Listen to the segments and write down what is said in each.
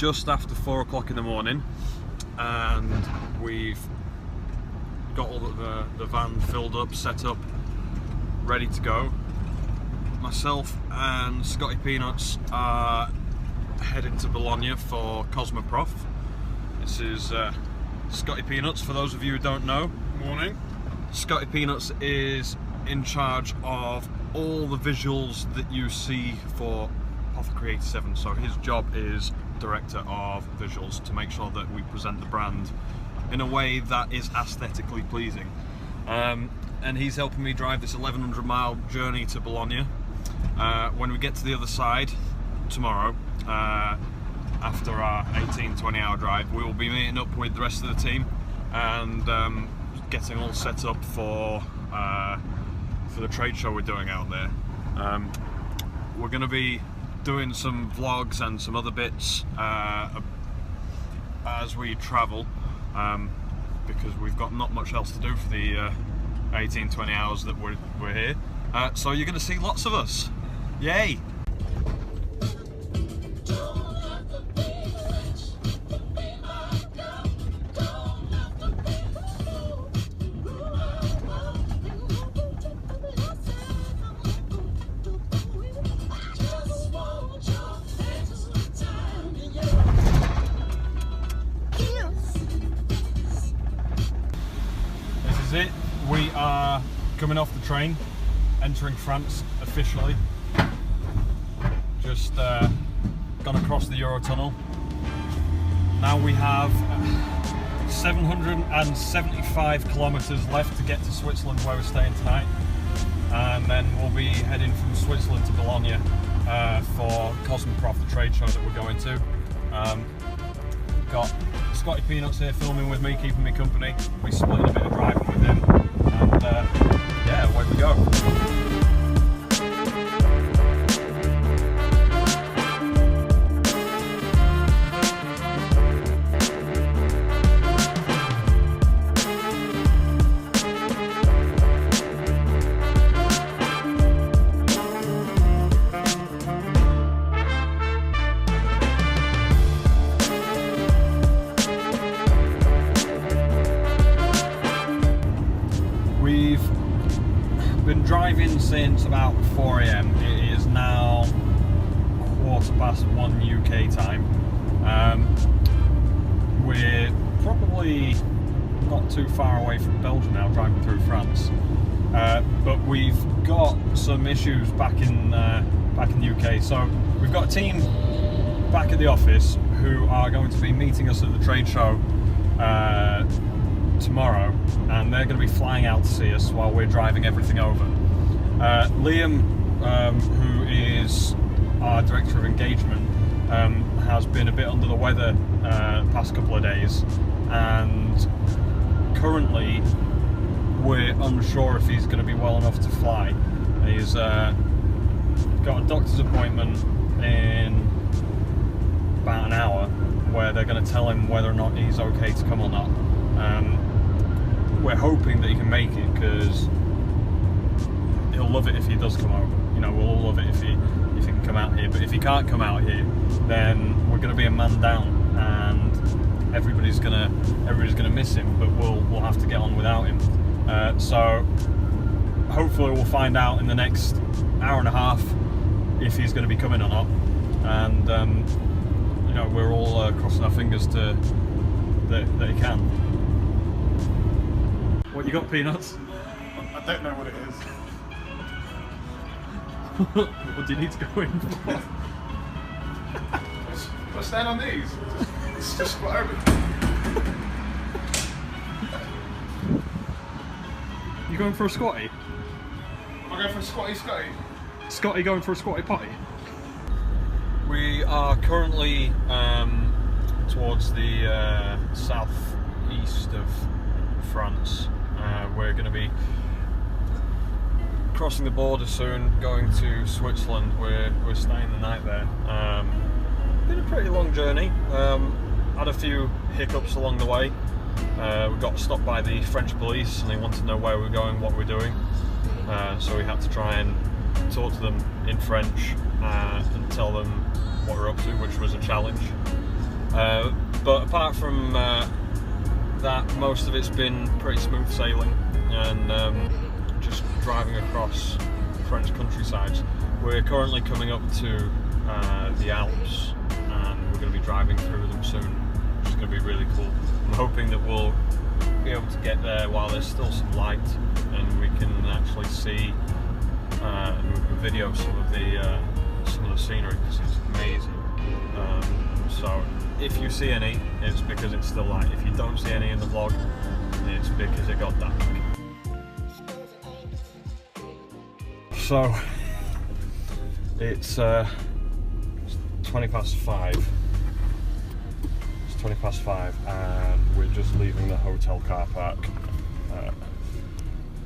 just after 4 o'clock in the morning, and we've got all the van filled up, set up, ready to go. Myself and Scotty Peanuts are heading to Bologna for Cosmoprof. This is Scotty Peanuts, for those of you who don't know. Morning. Scotty Peanuts is in charge of all the visuals that you see for Apothecary 87. So his job is director of visuals, to make sure that we present the brand in a way that is aesthetically pleasing. And he's helping me drive this 1100 mile journey to Bologna. When we get to the other side tomorrow, after our 18-20 hour drive, we will be meeting up with the rest of the team and getting all set up for the trade show we're doing out there. We're going to be doing some vlogs and some other bits as we travel, because we've got not much else to do for the 18-20 hours that we're here. So you're going to see lots of us. Yay! It. We are coming off the train, entering France officially. Just gone across the Eurotunnel. Now we have 775 kilometers left to get to Switzerland, where we're staying tonight, and then we'll be heading from Switzerland to Bologna for Cosmoprof, the trade show that we're going to. Got Scotty Peanuts here filming with me, keeping me company. We're splitting a bit of driving with him, and yeah, away we go. We've been driving since about 4 AM. It is now 1:15 UK time. We're probably not too far away from Belgium now, driving through France. But we've got some issues back in the UK. So we've got a team back at the office who are going to be meeting us at the trade show tomorrow, and they're going to be flying out to see us while we're driving everything over. Liam, who is our director of engagement, has been a bit under the weather the past couple of days, and currently we're unsure if he's going to be well enough to fly. He's got a doctor's appointment in about an hour where they're going to tell him whether or not he's okay to come or not. We're hoping that he can make it, because he'll love it if he does come over. You know, we'll all love it if he can come out here. But if he can't come out here, then we're going to be a man down, and everybody's gonna miss him. But we'll have to get on without him. So hopefully we'll find out in the next hour and a half if he's going to be coming or not. And you know, we're all crossing our fingers that he can. What you got, Peanuts? I don't know what it is. What do you need to go in for? Do I stand on these? It's just squat over. You going for a squatty? Am I going for a squatty Scotty? Scotty going for a squatty potty? We are currently towards the southeast of France. We're going to be crossing the border soon, going to Switzerland. We're staying the night there. Been a pretty long journey. Had a few hiccups along the way. We got stopped by the French police, and they wanted to know where we're going, what we're doing. So we had to try and talk to them in French and tell them what we're up to, which was a challenge. But apart from that, most of it's been pretty smooth sailing and just driving across French countrysides. We're currently coming up to the ALPS, and we're going to be driving through them soon, which is going to be really cool. I'm hoping that we'll be able to get there while there's still some light and we can actually see and we can video some of the scenery, because it's amazing. So if you see any, it's because it's still light. If you don't see any in the vlog, it's because it got dark. So it's 20 past 5. It's 20 past 5 and we're just leaving the hotel car park.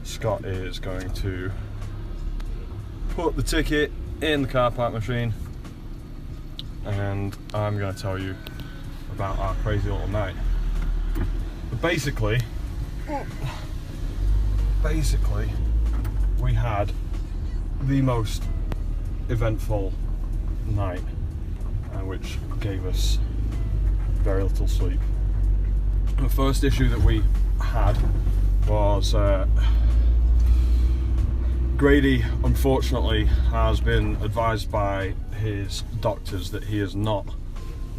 Scott is going to put the ticket in the car park machine, and I'm going to tell you about our crazy little night. But basically we had the most eventful night, which gave us very little sleep. The first issue that we had was Grady, unfortunately, has been advised by his doctors that he is not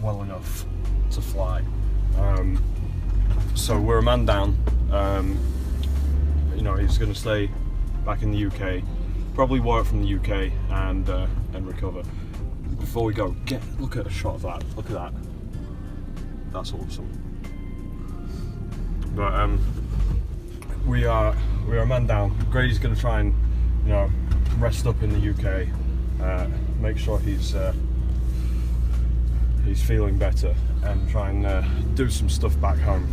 well enough to fly. So we're a man down. You know, he's going to stay back in the UK, probably work from the UK and recover. Before we go, look at a shot of that. Look at that. That's awesome. But we are a man down. Grady's going to try and, you know, rest up in the UK, make sure he's feeling better, and try and do some stuff back home.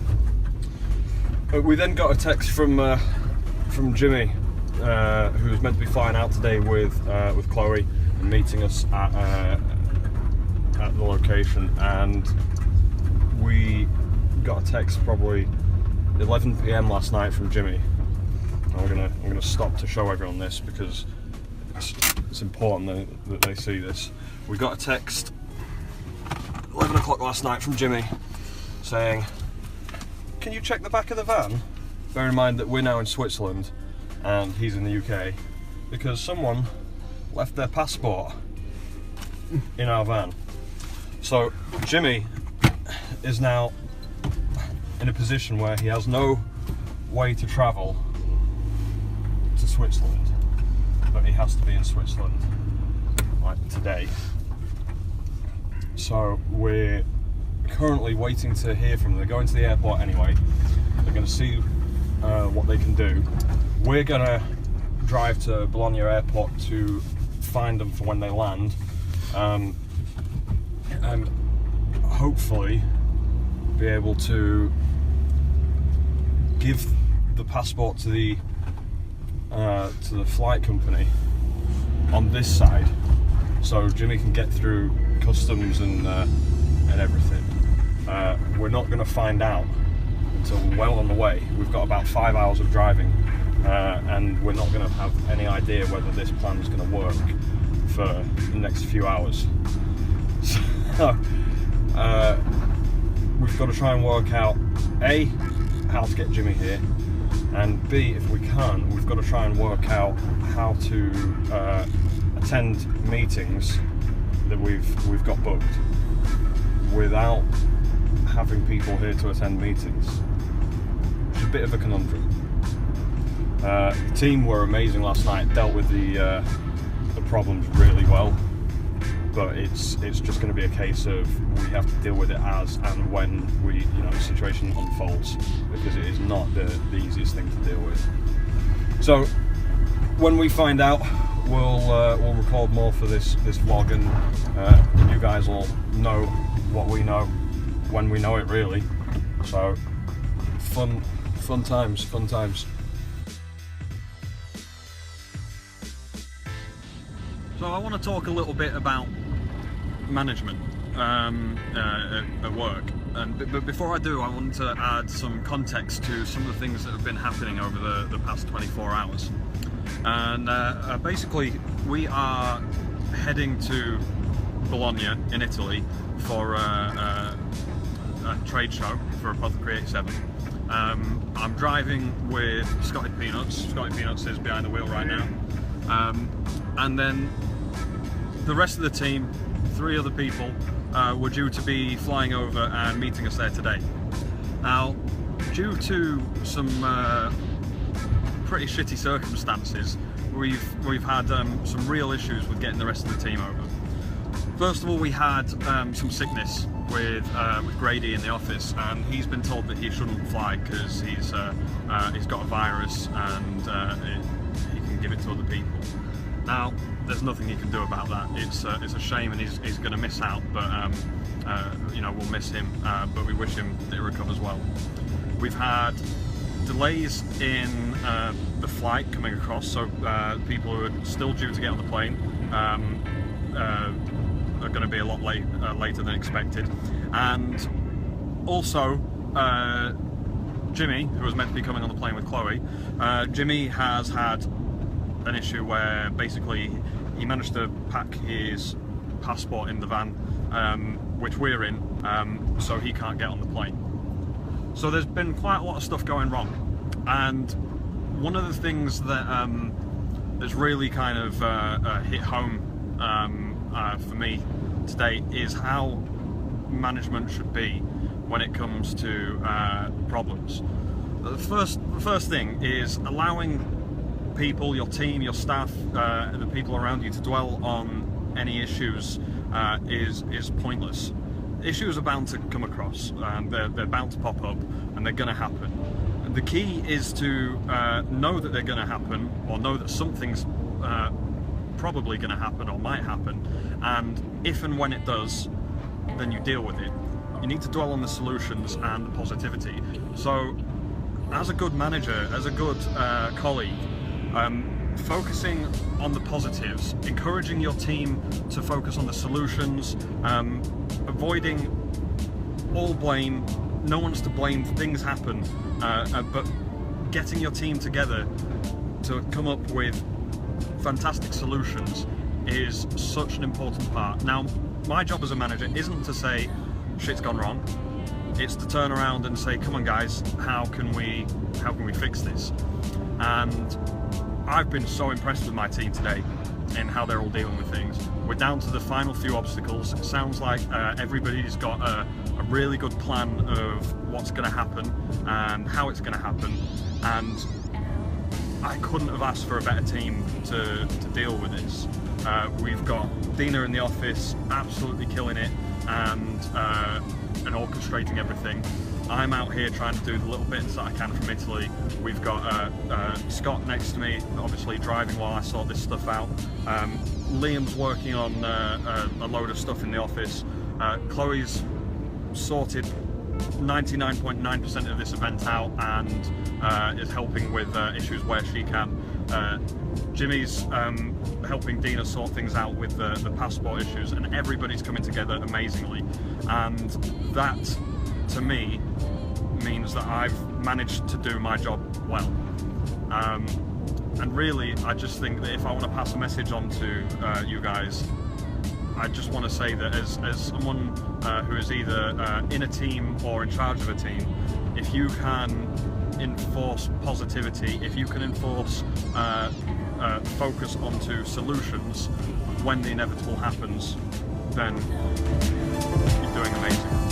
We then got a text from Jimmy, who was meant to be flying out today with Chloe and meeting us at the location, and we got a text probably 11 PM last night from Jimmy. I'm gonna stop to show everyone this because it's important that they see this. We got a text 11 o'clock last night from Jimmy saying, "Can you check the back of the van?" Bear in mind that we're now in Switzerland and he's in the UK, because someone left their passport in our van. So Jimmy is now in a position where he has no way to travel to Switzerland, but he has to be in Switzerland like today. So we're currently waiting to hear from them. They're going to the airport anyway. They're going to see what they can do. We're going to drive to Bologna airport to find them for when they land, and hopefully be able to give the passport to the flight company on this side, so Jimmy can get through customs and everything. We're not going to find out until well on the way. We've got about 5 hours of driving, and we're not going to have any idea whether this plan is going to work for the next few hours. So we've got to try and work out A, how to get Jimmy here, and B, if we can, we've got to try and work out how to attend meetings that we've got booked without having people here to attend meetings. It's a bit of a conundrum. The team were amazing last night, dealt with the problems really well, but it's just going to be a case of we have to deal with it as and when the situation unfolds, because it is not the easiest thing to deal with. So when we find out, we'll record more for this vlog, and you guys will know what we know when we know it, really. So fun times. So I want to talk a little bit about management at work, but before I do, I want to add some context to some of the things that have been happening over the past 24 hours. And basically, we are heading to Bologna in Italy for a trade show for Apothecary 87. I'm driving with Scotty Peanuts. Scotty Peanuts is behind the wheel right now. And then the rest of the team, 3 other people, were due to be flying over and meeting us there today. Now, due to some pretty shitty circumstances, we've had some real issues with getting the rest of the team over. First of all, we had some sickness with Grady in the office, and he's been told that he shouldn't fly because he's got a virus and he can give it to other people. Now, there's nothing he can do about that. It's a shame, and he's going to miss out. But you know, we'll miss him. But we wish him that he recovers well. We've had delays in the flight coming across, so people who are still due to get on the plane are going to be a lot later than expected. And also, Jimmy, who was meant to be coming on the plane with Chloe, Jimmy has had an issue where basically he managed to pack his passport in the van, which we're in, so he can't get on the plane. So there's been quite a lot of stuff going wrong, and one of the things that that's really kind of hit home for me today is how management should be when it comes to problems. The first thing is allowing people, your team, your staff, the people around you to dwell on any issues is pointless. Issues are bound to come across, and they're bound to pop up, and they're going to happen. And the key is to know that they're going to happen, or know that something's probably going to happen or might happen, and if and when it does, then you deal with it. You need to dwell on the solutions and the positivity. So, as a good manager, as a good colleague, focusing on the positives, encouraging your team to focus on the solutions, avoiding all blame. No one's to blame, things happen, but getting your team together to come up with fantastic solutions is such an important part. Now, my job as a manager isn't to say shit's gone wrong. It's to turn around and say, come on guys, how can we fix this? And I've been so impressed with my team today and how they're all dealing with things. We're down to the final few obstacles. It sounds like everybody's got a really good plan of what's going to happen and how it's going to happen, and I couldn't have asked for a better team to deal with this. We've got Dina in the office absolutely killing it and orchestrating everything. I'm out here trying to do the little bits that I can from Italy. We've got Scott next to me, obviously driving while I sort this stuff out. Liam's working on a load of stuff in the office. Chloe's sorted 99.9% of this event out and is helping with issues where she can. Jimmy's helping Dina sort things out with the passport issues, and everybody's coming together amazingly. And that, to me, means that I've managed to do my job well. And really, I just think that if I want to pass a message on to you guys, I just want to say that as someone who is either in a team or in charge of a team, if you can enforce positivity, if you can enforce focus onto solutions when the inevitable happens, then you're doing amazing.